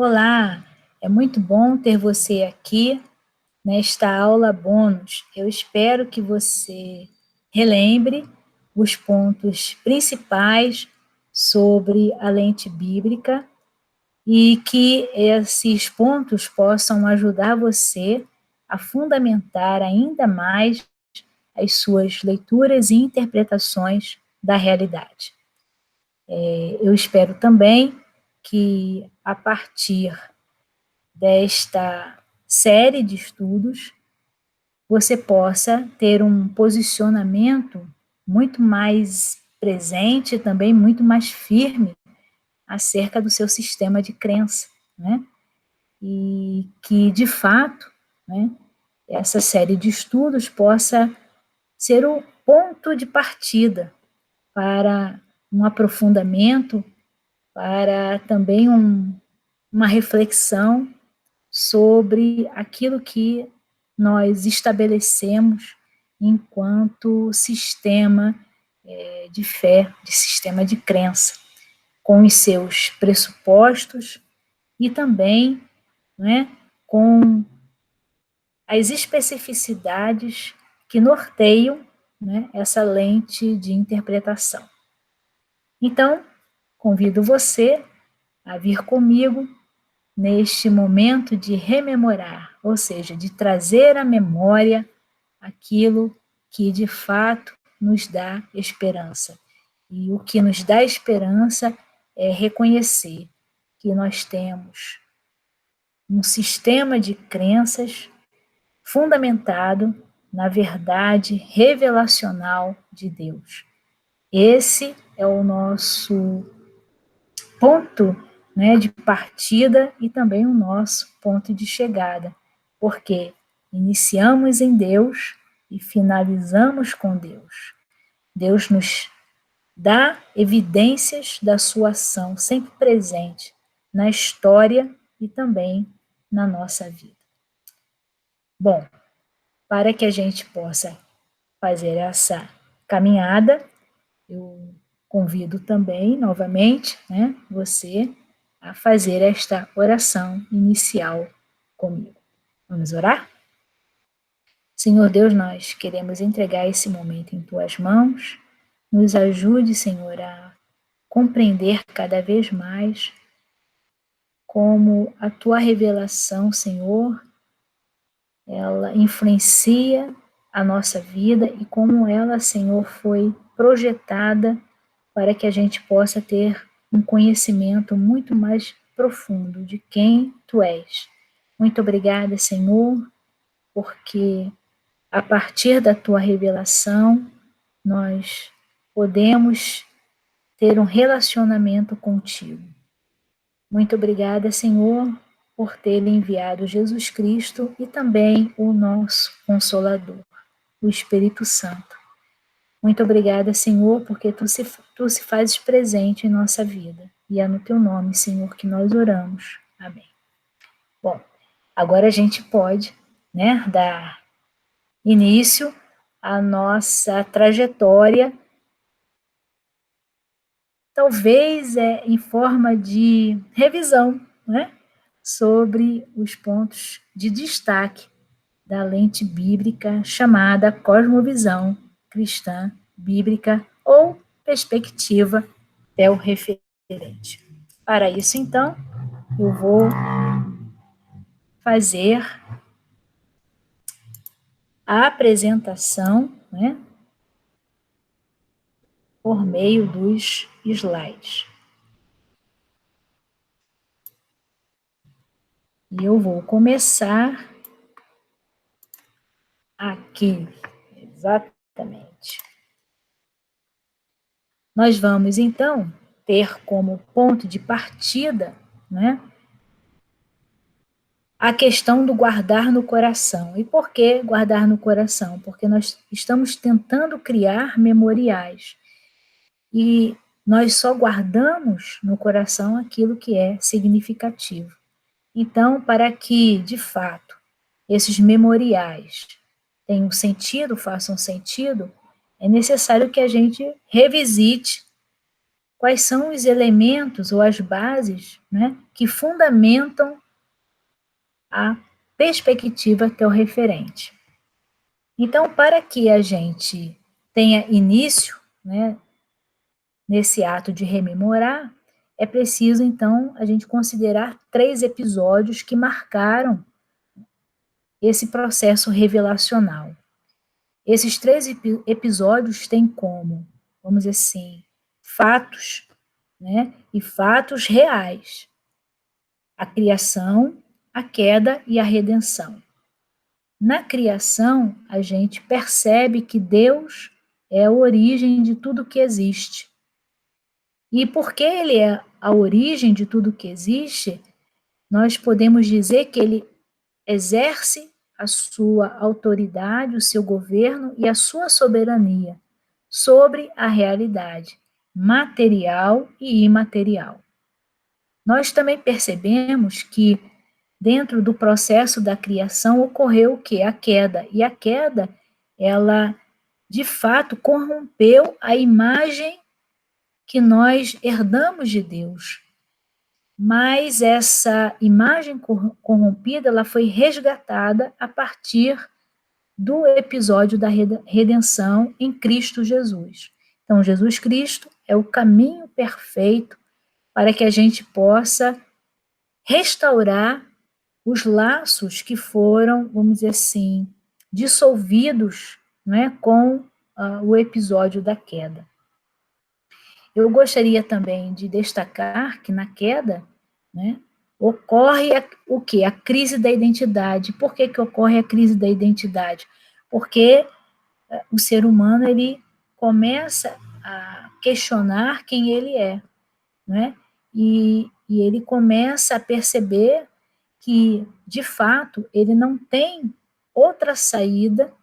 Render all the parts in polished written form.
Olá, é muito bom ter você aqui nesta aula bônus. Eu espero que você relembre os pontos principais sobre a lente bíblica e que esses pontos possam ajudar você a fundamentar ainda mais as suas leituras e interpretações da realidade. Eu espero também que, a partir desta série de estudos, você possa ter um posicionamento muito mais presente e também muito mais firme acerca do seu sistema de crença, né? E que, de fato, né, essa série de estudos possa ser o ponto de partida para um aprofundamento, para também uma reflexão sobre aquilo que nós estabelecemos enquanto sistema de fé, de sistema de crença, com os seus pressupostos e também, né, com as especificidades que norteiam, né, essa lente de interpretação. Então, convido você a vir comigo neste momento de rememorar, ou seja, de trazer à memória aquilo que de fato nos dá esperança. E o que nos dá esperança é reconhecer que nós temos um sistema de crenças fundamentado na verdade revelacional de Deus. Esse é o nosso ponto, né, de partida e também o nosso ponto de chegada, porque iniciamos em Deus e finalizamos com Deus. Deus nos dá evidências da sua ação sempre presente na história e também na nossa vida. Bom, para que a gente possa fazer essa caminhada, eu convido também, novamente, né, você a fazer esta oração inicial comigo. Vamos orar? Senhor Deus, nós queremos entregar esse momento em Tuas mãos. Nos ajude, Senhor, a compreender cada vez mais como a Tua revelação, Senhor, ela influencia a nossa vida e como ela, Senhor, foi projetada para que a gente possa ter um conhecimento muito mais profundo de quem Tu és. Muito obrigada, Senhor, porque a partir da Tua revelação, nós podemos ter um relacionamento contigo. Muito obrigada, Senhor, por ter enviado Jesus Cristo e também o nosso Consolador, o Espírito Santo. Muito obrigada, Senhor, porque tu se fazes presente em nossa vida. E é no Teu nome, Senhor, que nós oramos. Amém. Bom, agora a gente pode, né, dar início à nossa trajetória, talvez em forma de revisão, né, sobre os pontos de destaque da lente bíblica chamada cosmovisão cristã bíblica ou perspectiva teorreferente. Para isso, então, eu vou fazer a apresentação, né, por meio dos slides. E eu vou começar aqui, exatamente. Nós vamos, então, ter como ponto de partida, né, a questão do guardar no coração. E por que guardar no coração? Porque nós estamos tentando criar memoriais. E nós só guardamos no coração aquilo que é significativo. Então, para que, de fato, esses memoriais tenham sentido, façam sentido, é necessário que a gente revisite quais são os elementos ou as bases, né, que fundamentam a perspectiva teorreferente. Então, para que a gente tenha início, né, nesse ato de rememorar, é preciso, então, a gente considerar 3 episódios que marcaram esse processo revelacional. Esses 3 episódios têm como, vamos dizer assim, fatos, né, e fatos reais. A criação, a queda e a redenção. Na criação, a gente percebe que Deus é a origem de tudo que existe. E porque ele é a origem de tudo que existe, nós podemos dizer que ele exerce a sua autoridade, o seu governo e a sua soberania sobre a realidade material e imaterial. Nós também percebemos que dentro do processo da criação ocorreu o que? A queda. E a queda, ela de fato corrompeu a imagem que nós herdamos de Deus. Mas essa imagem corrompida, ela foi resgatada a partir do episódio da redenção em Cristo Jesus. Então, Jesus Cristo é o caminho perfeito para que a gente possa restaurar os laços que foram, vamos dizer assim, dissolvidos, né, com o episódio da queda. Eu gostaria também de destacar que na queda, né, ocorre o quê? A crise da identidade. Por que ocorre a crise da identidade? Porque o ser humano ele começa a questionar quem ele é, né? E ele começa a perceber que, de fato, ele não tem outra saída,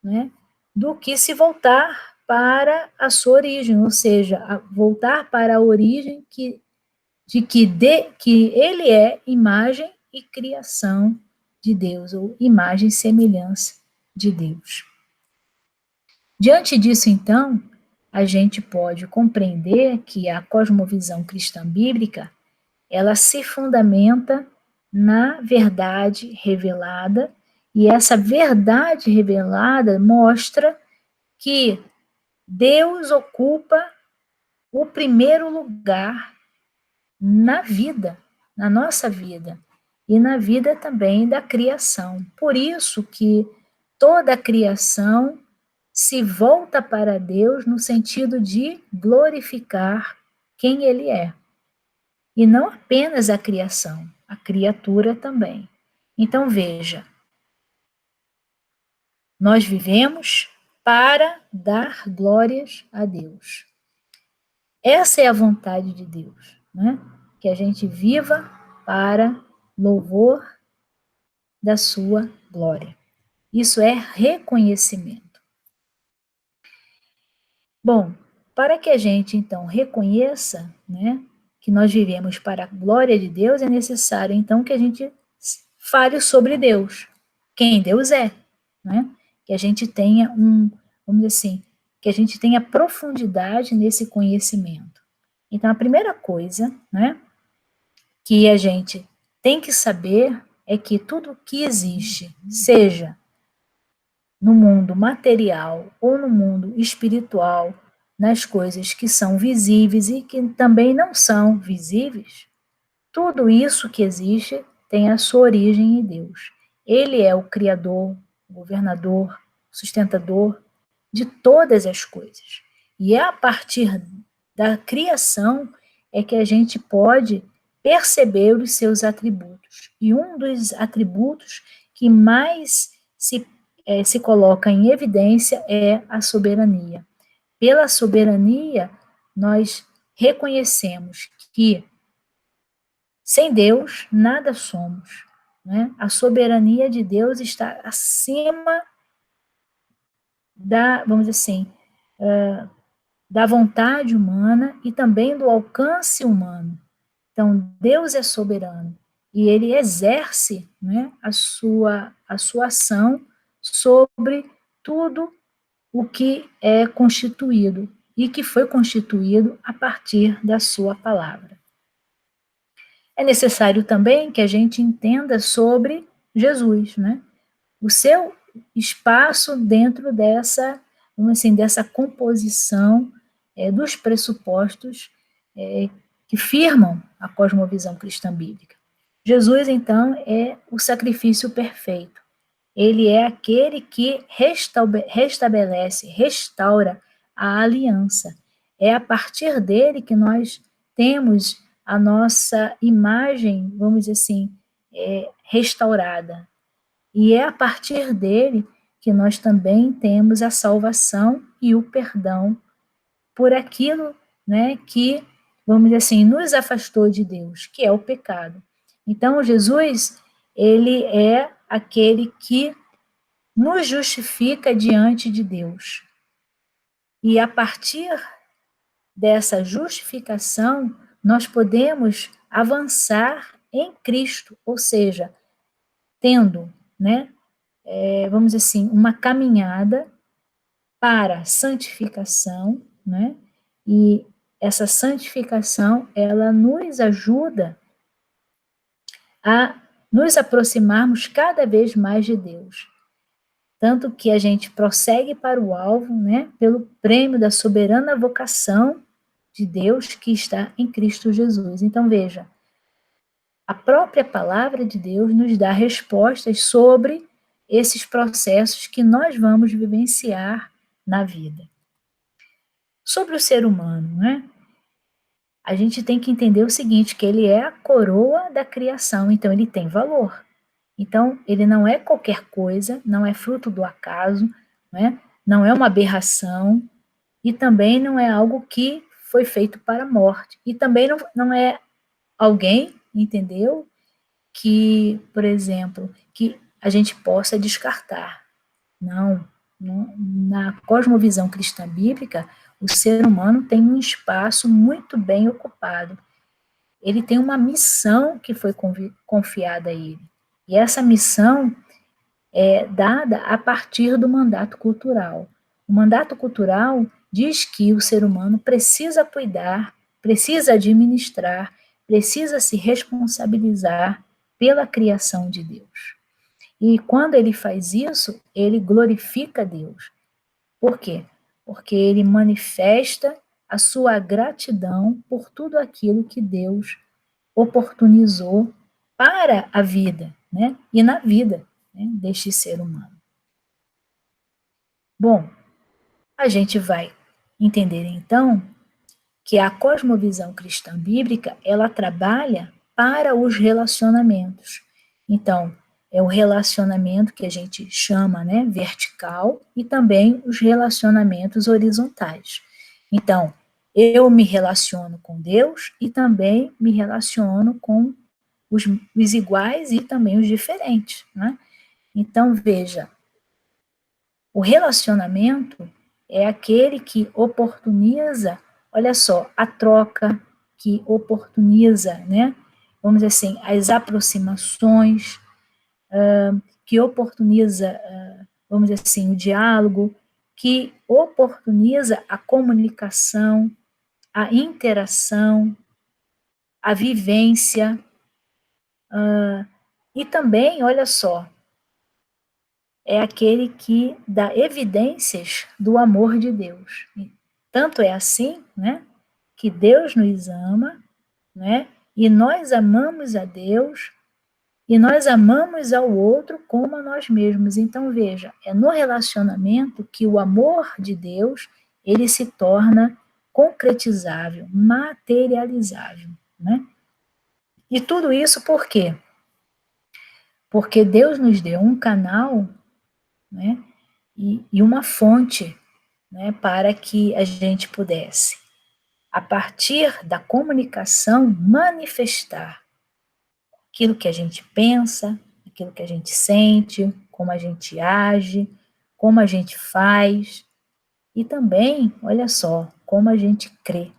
né, do que se voltar para a sua origem, ou seja, voltar para a origem que ele é imagem e criação de Deus, ou imagem e semelhança de Deus. Diante disso, então, a gente pode compreender que a cosmovisão cristã bíblica, ela se fundamenta na verdade revelada, e essa verdade revelada mostra que Deus ocupa o primeiro lugar na vida, na nossa vida, e na vida também da criação. Por isso que toda a criação se volta para Deus no sentido de glorificar quem Ele é. E não apenas a criação, a criatura também. Então veja, nós vivemos para dar glórias a Deus. Essa é a vontade de Deus, né? Que a gente viva para louvor da sua glória. Isso é reconhecimento. Bom, para que a gente então reconheça, né, que nós vivemos para a glória de Deus, é necessário então que a gente fale sobre Deus, quem Deus é, né? Que a gente tenha vamos dizer assim, que a gente tenha profundidade nesse conhecimento. Então, a primeira coisa, né, que a gente tem que saber é que tudo que existe, seja no mundo material ou no mundo espiritual, nas coisas que são visíveis e que também não são visíveis, tudo isso que existe tem a sua origem em Deus. Ele é o Criador, o governador, sustentador de todas as coisas. E é a partir da criação é que a gente pode perceber os seus atributos. E um dos atributos que mais se coloca em evidência é a soberania. Pela soberania, nós reconhecemos que sem Deus, nada somos. Né? A soberania de Deus está acima da, vamos dizer assim, da vontade humana e também do alcance humano. Então, Deus é soberano e ele exerce, né, a sua ação sobre tudo o que é constituído. e que foi constituído a partir da sua palavra. É necessário também que a gente entenda sobre Jesus, né? O seu espaço dentro dessa, vamos assim, dessa composição dos pressupostos que firmam a cosmovisão cristã bíblica. Jesus, então, é o sacrifício perfeito. Ele é aquele que restabelece, restaura a aliança. É a partir dele que nós temos a nossa imagem, vamos dizer assim, restaurada. E é a partir dele que nós também temos a salvação e o perdão por aquilo, né, que, vamos dizer assim, nos afastou de Deus, que é o pecado. Então, Jesus, ele é aquele que nos justifica diante de Deus. E a partir dessa justificação, nós podemos avançar em Cristo, ou seja, tendo, né, vamos dizer assim, uma caminhada para santificação, né? E essa santificação, ela nos ajuda a nos aproximarmos cada vez mais de Deus. Tanto que a gente prossegue para o alvo, né, pelo prêmio da soberana vocação de Deus que está em Cristo Jesus. Então, veja, a própria palavra de Deus nos dá respostas sobre esses processos que nós vamos vivenciar na vida. Sobre o ser humano, né? A gente tem que entender o seguinte, que ele é a coroa da criação, então ele tem valor. Então, ele não é qualquer coisa, não é fruto do acaso, né? Não é uma aberração, e também não é algo que foi feito para a morte. E também não é alguém, entendeu? Que, por exemplo, que a gente possa descartar. Não, na cosmovisão cristã bíblica, o ser humano tem um espaço muito bem ocupado. Ele tem uma missão que foi confiada a ele. E essa missão é dada a partir do mandato cultural. O mandato cultural diz que o ser humano precisa cuidar, precisa administrar, precisa se responsabilizar pela criação de Deus. E quando ele faz isso, ele glorifica Deus. Por quê? Porque ele manifesta a sua gratidão por tudo aquilo que Deus oportunizou para a vida, né? E na vida, né, deste ser humano. Bom, a gente vai entender então que a cosmovisão cristã bíblica, ela trabalha para os relacionamentos. Então, é o relacionamento que a gente chama, né, vertical, e também os relacionamentos horizontais. Então, eu me relaciono com Deus e também me relaciono com os iguais e também os diferentes, né? Então, veja, o relacionamento é aquele que oportuniza, olha só, a troca, que oportuniza, né? Vamos dizer assim, as aproximações, que oportuniza, vamos dizer assim, o diálogo, que oportuniza a comunicação, a interação, a vivência, e também, olha só, é aquele que dá evidências do amor de Deus. Tanto é assim, né, que Deus nos ama, né, e nós amamos a Deus, e nós amamos ao outro como a nós mesmos. Então, veja, é no relacionamento que o amor de Deus, ele se torna concretizável, materializável, né? E tudo isso por quê? Porque Deus nos deu um canal, né, e uma fonte, né, para que a gente pudesse, a partir da comunicação, manifestar aquilo que a gente pensa, aquilo que a gente sente, como a gente age, como a gente faz, e também, olha só, como a gente crê.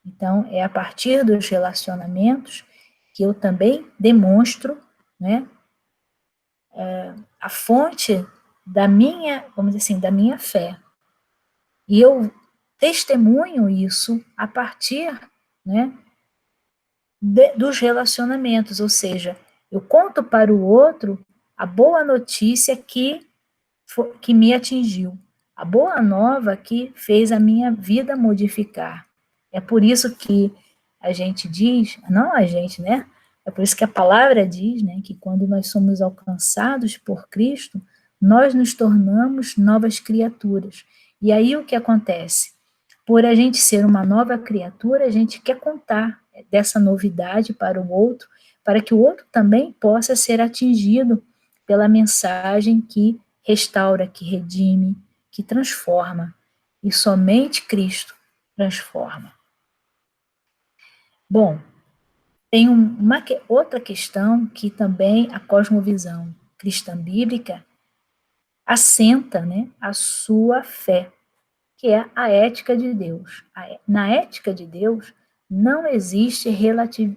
Então, é a partir dos relacionamentos que eu também demonstro, né, a fonte da minha, vamos dizer assim, da minha fé. E eu testemunho isso a partir, né, dos relacionamentos, ou seja, eu conto para o outro a boa notícia que me atingiu, a boa nova que fez a minha vida modificar. É por isso que a gente diz, não a gente, né? É por isso que a palavra diz, né, que quando nós somos alcançados por Cristo, nós nos tornamos novas criaturas. E aí o que acontece? Por a gente ser uma nova criatura, a gente quer contar dessa novidade para o outro, para que o outro também possa ser atingido pela mensagem que restaura, que redime, que transforma. E somente Cristo transforma. Bom, tem outra questão que também a cosmovisão cristã bíblica assenta, né, a sua fé, que é a ética de Deus. Na ética de Deus não existe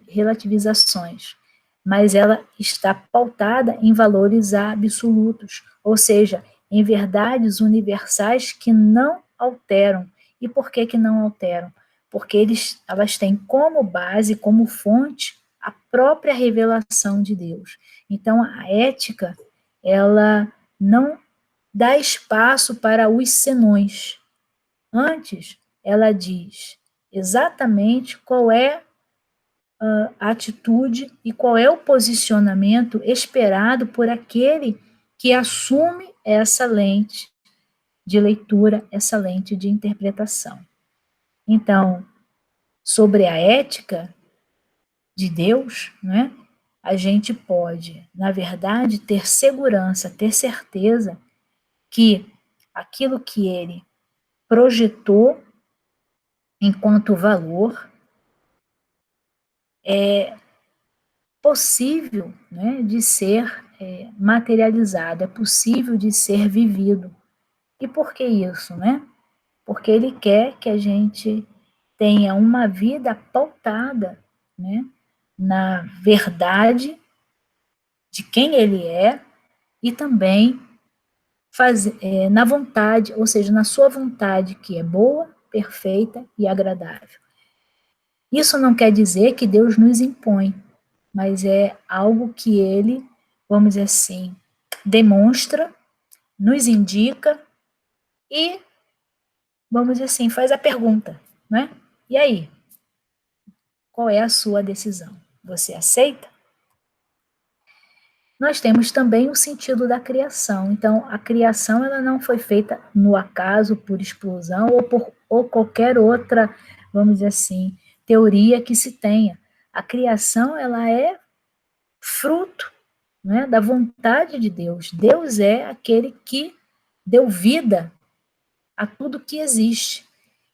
relativizações, mas ela está pautada em valores absolutos, ou seja, em verdades universais que não alteram. E por que não alteram? Porque elas têm como base, como fonte, a própria revelação de Deus. Então, a ética, ela não dá espaço para os senões. Antes, ela diz exatamente qual é a atitude e qual é o posicionamento esperado por aquele que assume essa lente de leitura, essa lente de interpretação. Então, sobre a ética de Deus, né, a gente pode, na verdade, ter segurança, ter certeza que aquilo que ele projetou enquanto valor é possível, né, de ser materializado, é possível de ser vivido. E por que isso, né? Porque ele quer que a gente tenha uma vida pautada, né, na verdade de quem ele é e também na vontade, ou seja, na sua vontade que é boa, perfeita e agradável. Isso não quer dizer que Deus nos impõe, mas é algo que ele, vamos dizer assim, demonstra, nos indica e, vamos dizer assim, faz a pergunta, né? E aí? Qual é a sua decisão? Você aceita? Nós temos também o sentido da criação. Então, a criação ela não foi feita no acaso, por explosão ou qualquer outra, vamos dizer assim, teoria que se tenha. A criação ela é fruto, né, da vontade de Deus. Deus é aquele que deu vida a tudo que existe.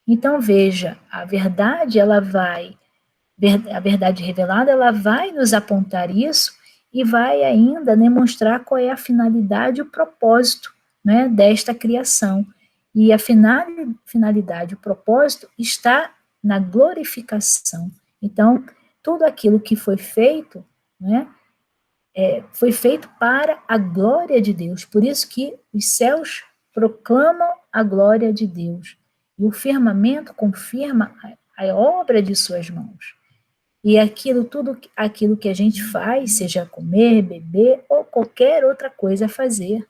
Então veja, a verdade a verdade revelada, ela vai nos apontar isso e vai ainda demonstrar qual é a finalidade e o propósito, né, desta criação. E a finalidade, o propósito está na glorificação. Então, tudo aquilo que foi feito, né, foi feito para a glória de Deus. Por isso que os céus proclamam a glória de Deus. E o firmamento confirma a obra de suas mãos. E tudo aquilo que a gente faz, seja comer, beber ou qualquer outra coisa a fazer,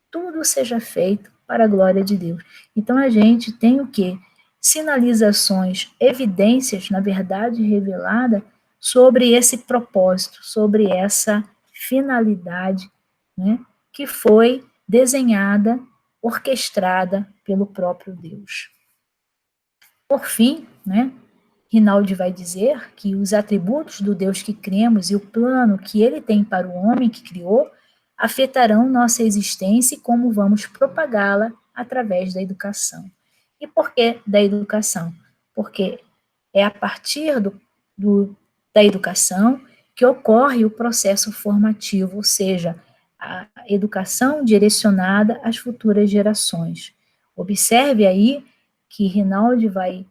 tudo seja feito para a glória de Deus. Então a gente tem o quê? Sinalizações, evidências, na verdade revelada, sobre esse propósito, sobre essa finalidade, né, que foi desenhada, orquestrada pelo próprio Deus. Por fim, né, Rinaldi vai dizer que os atributos do Deus que cremos e o plano que ele tem para o homem que criou afetarão nossa existência e como vamos propagá-la através da educação. E por que da educação? Porque é a partir da educação que ocorre o processo formativo, ou seja, a educação direcionada às futuras gerações. Observe aí que Rinaldi vai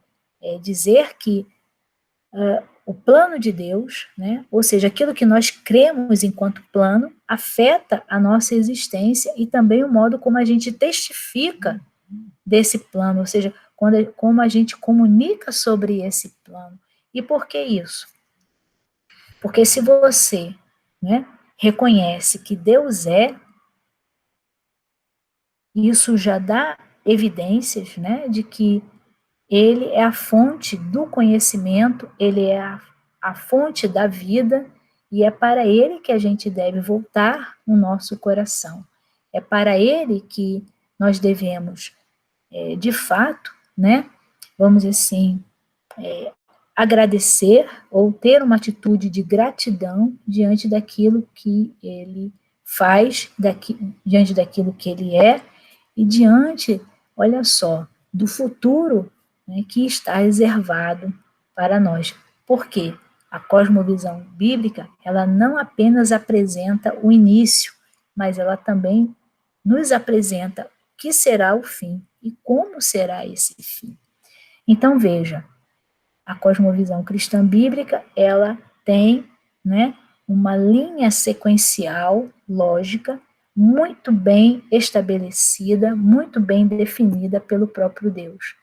dizer que o plano de Deus, né, ou seja, aquilo que nós cremos enquanto plano, afeta a nossa existência e também o modo como a gente testifica desse plano, ou seja, como a gente comunica sobre esse plano. E por que isso? Porque se você, né, reconhece que Deus é, isso já dá evidências, né, de que ele é a fonte do conhecimento, ele é a fonte da vida, e é para ele que a gente deve voltar o nosso coração. É para ele que nós devemos, de fato, né, vamos dizer assim, agradecer ou ter uma atitude de gratidão diante daquilo que ele faz, diante daquilo que ele é e diante, olha só, do futuro, né, que está reservado para nós. Por quê? A cosmovisão bíblica, ela não apenas apresenta o início, mas ela também nos apresenta o que será o fim e como será esse fim. Então, veja, a cosmovisão cristã bíblica, ela tem, né, uma linha sequencial lógica muito bem estabelecida, muito bem definida pelo próprio Deus.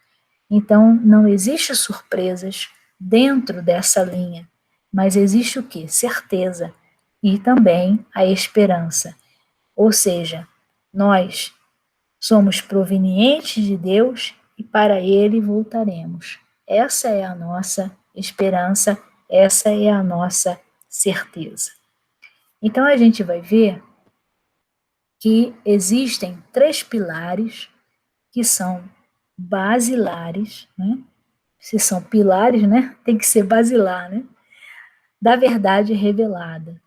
Então, não existe surpresas dentro dessa linha, mas existe o quê? Certeza e também a esperança. Ou seja, nós somos provenientes de Deus e para Ele voltaremos. Essa é a nossa esperança, essa é a nossa certeza. Então a gente vai ver que existem 3 pilares que são basilares, né? Se são pilares, né? Tem que ser basilar, né? Da verdade revelada.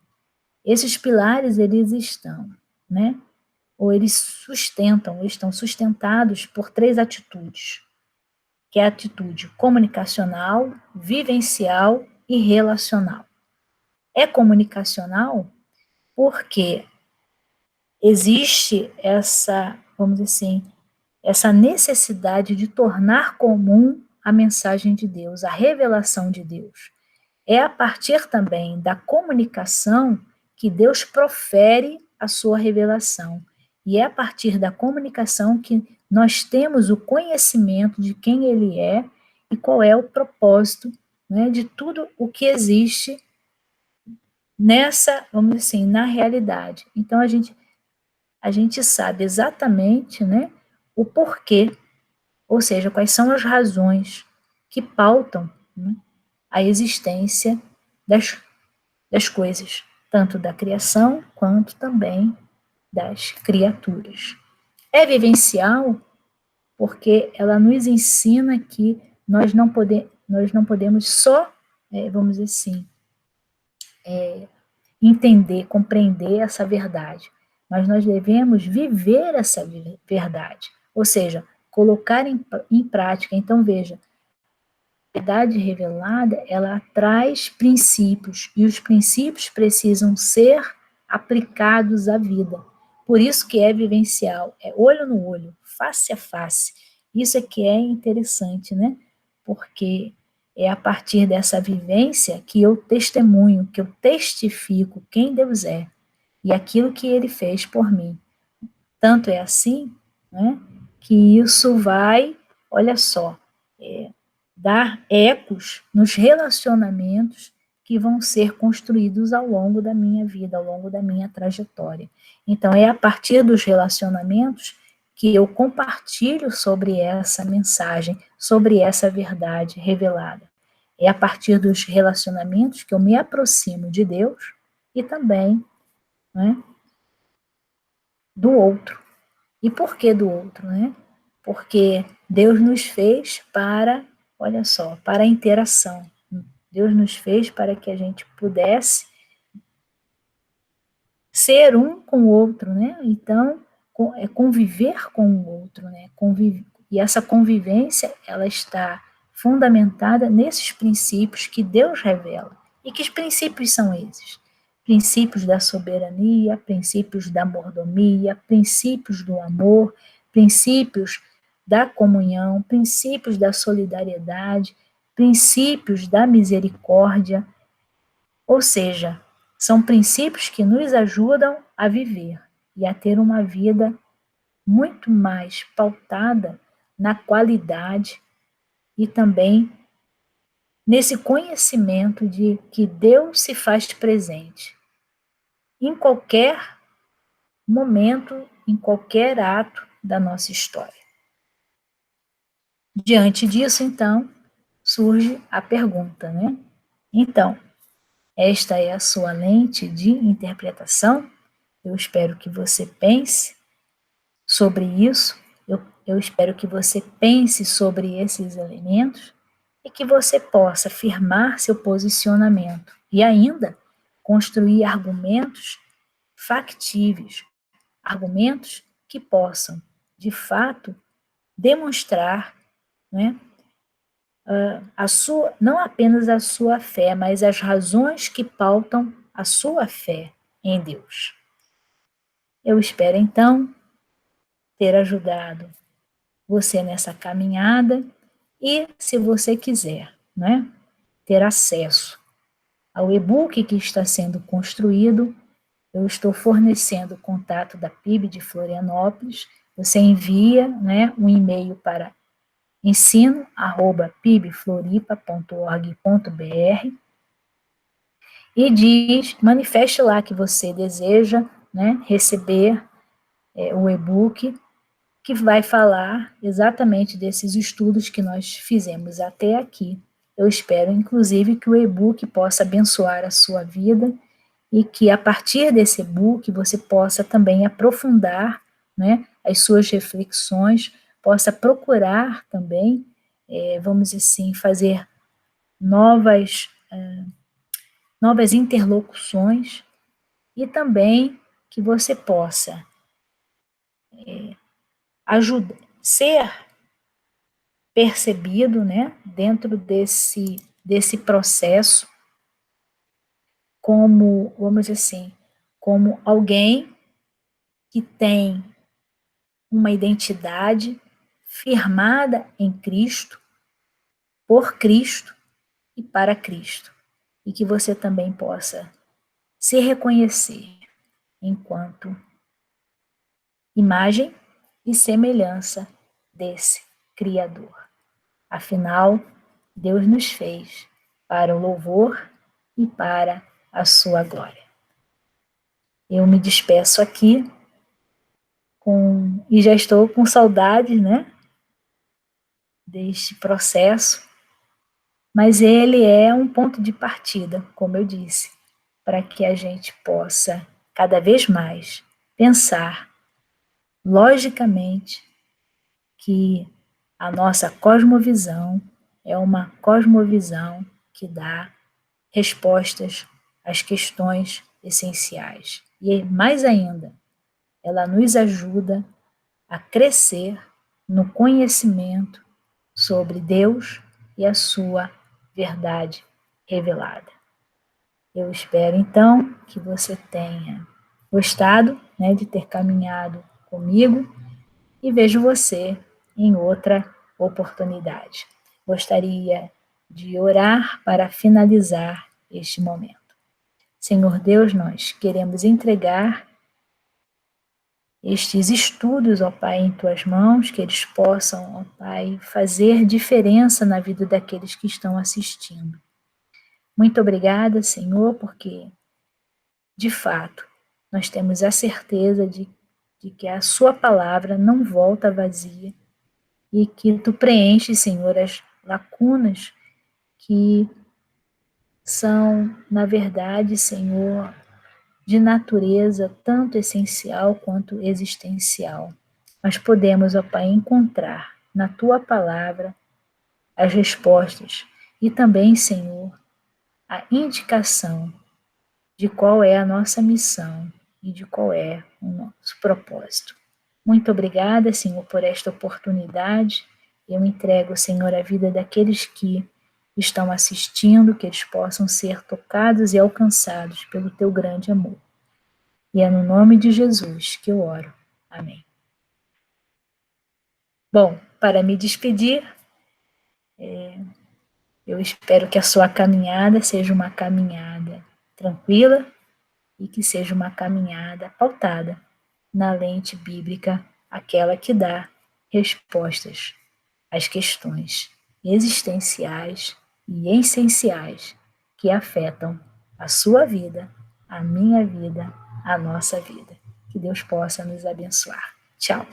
Esses pilares, eles estão, né? Ou eles estão sustentados por 3 atitudes, que é a atitude comunicacional, vivencial e relacional. É comunicacional porque existe essa, vamos dizer assim, essa necessidade de tornar comum a mensagem de Deus, a revelação de Deus. É a partir também da comunicação que Deus profere a sua revelação. E é a partir da comunicação que nós temos o conhecimento de quem Ele é e qual é o propósito, né, de tudo o que existe nessa, vamos dizer assim, na realidade. Então a gente sabe exatamente, né, o porquê, ou seja, quais são as razões que pautam, né, a existência das coisas, tanto da criação quanto também das criaturas. É vivencial porque ela nos ensina que nós não podemos só, vamos dizer assim, entender, compreender essa verdade, mas nós devemos viver essa verdade, ou seja, colocar em prática. Então, veja, a verdade revelada, ela traz princípios, e os princípios precisam ser aplicados à vida. Por isso que é vivencial, é olho no olho, face a face. Isso é que é interessante, né? Porque é a partir dessa vivência que eu testemunho, que eu testifico quem Deus é e aquilo que Ele fez por mim. Tanto é assim, né, que isso vai, olha só, dar ecos nos relacionamentos que vão ser construídos ao longo da minha vida, ao longo da minha trajetória. Então, é a partir dos relacionamentos que eu compartilho sobre essa mensagem, sobre essa verdade revelada. É a partir dos relacionamentos que eu me aproximo de Deus e também, né, do outro. E por que do outro, né? Porque Deus nos fez para, olha só, para a interação. Deus nos fez para que a gente pudesse ser um com o outro, né? Então, conviver com o outro, né? E essa convivência, ela está fundamentada nesses princípios que Deus revela. E que princípios são esses? Princípios da soberania, princípios da mordomia, princípios do amor, princípios da comunhão, princípios da solidariedade, princípios da misericórdia, ou seja, são princípios que nos ajudam a viver e a ter uma vida muito mais pautada na qualidade e também nesse conhecimento de que Deus se faz presente em qualquer momento, em qualquer ato da nossa história. Diante disso, então, surge a pergunta, né? Então, esta é a sua lente de interpretação? Eu espero que você pense sobre isso, eu espero que você pense sobre esses elementos e que você possa firmar seu posicionamento e ainda construir argumentos factíveis, argumentos que possam, de fato, demonstrar, né, não apenas a sua fé, mas as razões que pautam a sua fé em Deus. Eu espero, então, ter ajudado você nessa caminhada e, se você quiser, né, ter acesso ao e-book que está sendo construído, eu estou fornecendo o contato da PIB de Florianópolis. Você envia, né, um e-mail para ensino@pibfloripa.org.br e manifeste lá que você deseja, né, receber o e-book que vai falar exatamente desses estudos que nós fizemos até aqui. Eu espero, inclusive, que o e-book possa abençoar a sua vida e que, a partir desse e-book, você possa também aprofundar, né, as suas reflexões, possa procurar também, vamos dizer assim, fazer novas, novas interlocuções e também que você possa ajudar, ser percebido, né, dentro desse processo como, vamos dizer assim, como alguém que tem uma identidade firmada em Cristo, por Cristo e para Cristo. E que você também possa se reconhecer enquanto imagem e semelhança desse Criador. Afinal, Deus nos fez para o louvor e para a sua glória. Eu me despeço aqui e já estou com saudades, né, deste processo, mas ele é um ponto de partida, como eu disse, para que a gente possa cada vez mais pensar logicamente que a nossa cosmovisão é uma cosmovisão que dá respostas às questões essenciais. E mais ainda, ela nos ajuda a crescer no conhecimento sobre Deus e a sua verdade revelada. Eu espero, então, que você tenha gostado, né, de ter caminhado comigo e vejo você em outra oportunidade. Gostaria de orar para finalizar este momento. Senhor Deus, nós queremos entregar estes estudos, ó Pai, em Tuas mãos, que eles possam, ó Pai, fazer diferença na vida daqueles que estão assistindo. Muito obrigada, Senhor, porque, de fato, nós temos a certeza de que a Sua palavra não volta vazia e que Tu preenches, Senhor, as lacunas que são, na verdade, Senhor, de natureza tanto essencial quanto existencial. Mas podemos, ó Pai, encontrar na Tua palavra as respostas e também, Senhor, a indicação de qual é a nossa missão e de qual é o nosso propósito. Muito obrigada, Senhor, por esta oportunidade. Eu entrego, Senhor, a vida daqueles que estão assistindo, que eles possam ser tocados e alcançados pelo Teu grande amor. E é no nome de Jesus que eu oro. Amém. Bom, para me despedir, eu espero que a sua caminhada seja uma caminhada tranquila e que seja uma caminhada pautada na lente bíblica, aquela que dá respostas as questões existenciais e essenciais que afetam a sua vida, a minha vida, a nossa vida. Que Deus possa nos abençoar. Tchau.